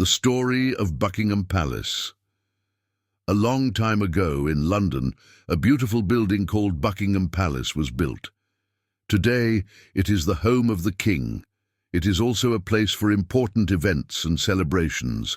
The Story of Buckingham Palace. A long time ago in London, a beautiful building called Buckingham Palace was built. Today, it is the home of the king. It is also a place for important events and celebrations.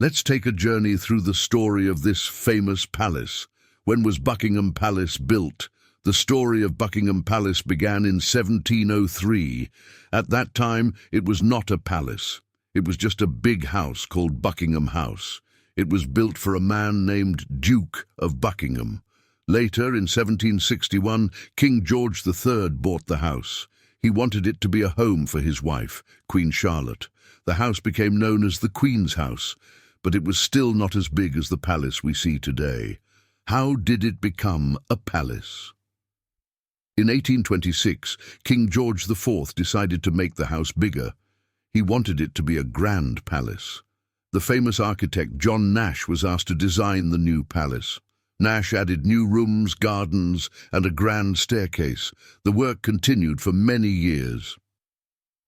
Let's take a journey through the story of this famous palace. When was Buckingham Palace built? The story of Buckingham Palace began in 1703. At that time, it was not a palace. It was just a big house called Buckingham House. It was built for a man named Duke of Buckingham. Later, in 1761, King George III bought the house. He wanted it to be a home for his wife, Queen Charlotte. The house became known as the Queen's House, but it was still not as big as the palace we see today. How did it become a palace? In 1826, King George IV decided to make the house bigger. He wanted it to be a grand palace. The famous architect John Nash was asked to design the new palace. Nash added new rooms, gardens, and a grand staircase. The work continued for many years.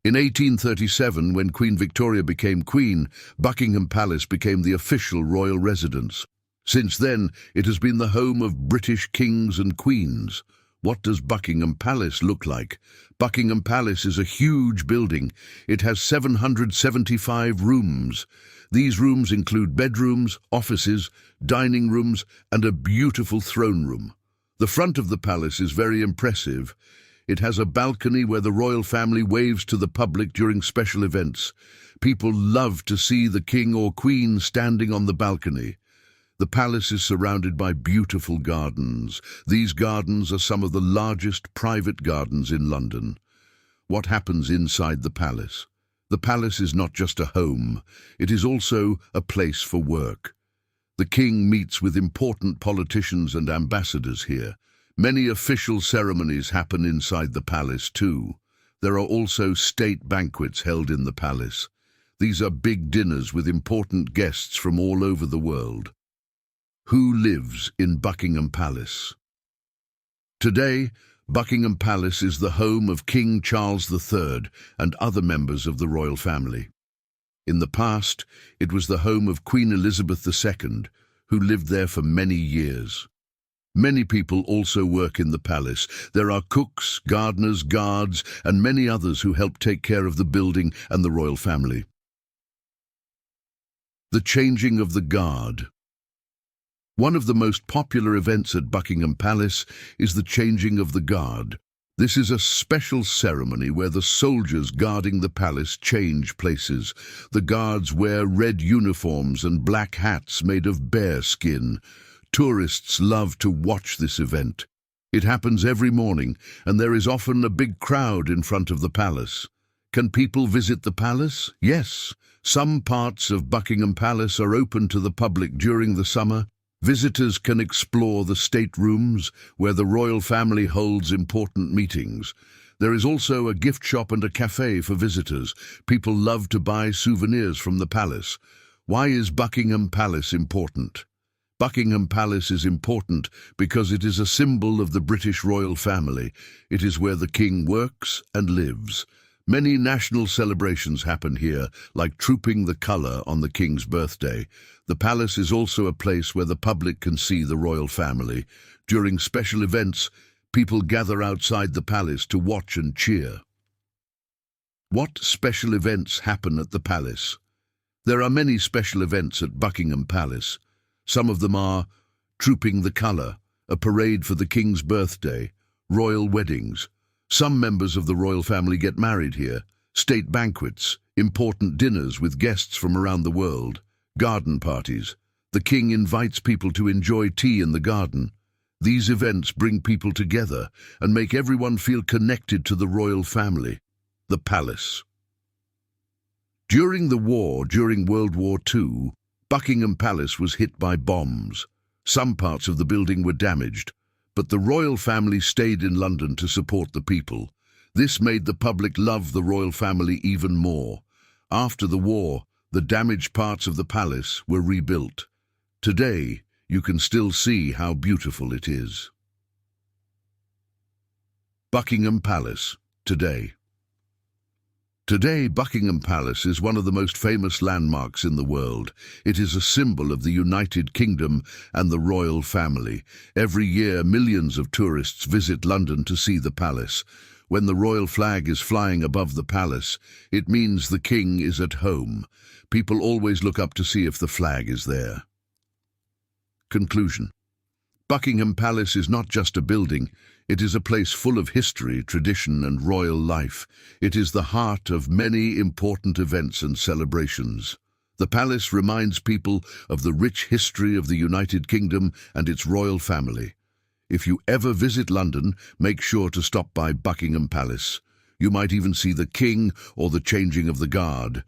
In 1837, when Queen Victoria became queen, Buckingham Palace became the official royal residence. Since then, it has been the home of British kings and queens. What does Buckingham Palace look like? Buckingham Palace is a huge building. It has 775 rooms. These rooms include bedrooms, offices, dining rooms, and a beautiful throne room. The front of the palace is very impressive. It has a balcony where the royal family waves to the public during special events. People love to see the king or queen standing on the balcony. The palace is surrounded by beautiful gardens. These gardens are some of the largest private gardens in London. What happens inside the palace? The palace is not just a home, it is also a place for work. The king meets with important politicians and ambassadors here. Many official ceremonies happen inside the palace too. There are also state banquets held in the palace. These are big dinners with important guests from all over the world. Who lives in Buckingham Palace? Today, Buckingham Palace is the home of King Charles III and other members of the royal family. In the past, it was the home of Queen Elizabeth II, who lived there for many years. Many people also work in the palace. There are cooks, gardeners, guards, and many others who help take care of the building and the royal family. The changing of the guard. One of the most popular events at Buckingham Palace is the changing of the guard. This is a special ceremony where the soldiers guarding the palace change places. The guards wear red uniforms and black hats made of bear skin. Tourists love to watch this event. It happens every morning, and there is often a big crowd in front of the palace. Can people visit the palace? Yes. Some parts of Buckingham Palace are open to the public during the summer. Visitors can explore the staterooms where the royal family holds important meetings. There is also a gift shop and a cafe for visitors. People love to buy souvenirs from the palace. Why is Buckingham Palace important? Buckingham Palace is important because it is a symbol of the British royal family. It is where the king works and lives. Many national celebrations happen here, like Trooping the Colour on the King's birthday. The palace is also a place where the public can see the royal family. During special events, people gather outside the palace to watch and cheer. What special events happen at the palace? There are many special events at Buckingham Palace. Some of them are Trooping the Colour, a parade for the King's birthday, royal weddings. Some members of the royal family get married here, state banquets, important dinners with guests from around the world, garden parties. The king invites people to enjoy tea in the garden. These events bring people together and make everyone feel connected to the royal family. The palace. During World War II, Buckingham Palace was hit by bombs. Some parts of the building were damaged, but the royal family stayed in London to support the people. This made the public love the royal family even more. After the war, the damaged parts of the palace were rebuilt. Today, you can still see how beautiful it is. Buckingham Palace, today. Today, Buckingham Palace is one of the most famous landmarks in the world. It is a symbol of the United Kingdom and the royal family. Every year, millions of tourists visit London to see the palace. When the royal flag is flying above the palace, it means the king is at home. People always look up to see if the flag is there. Conclusion. Buckingham Palace is not just a building, it is a place full of history, tradition and royal life. It is the heart of many important events and celebrations. The palace reminds people of the rich history of the United Kingdom and its royal family. If you ever visit London, make sure to stop by Buckingham Palace. You might even see the King or the changing of the guard.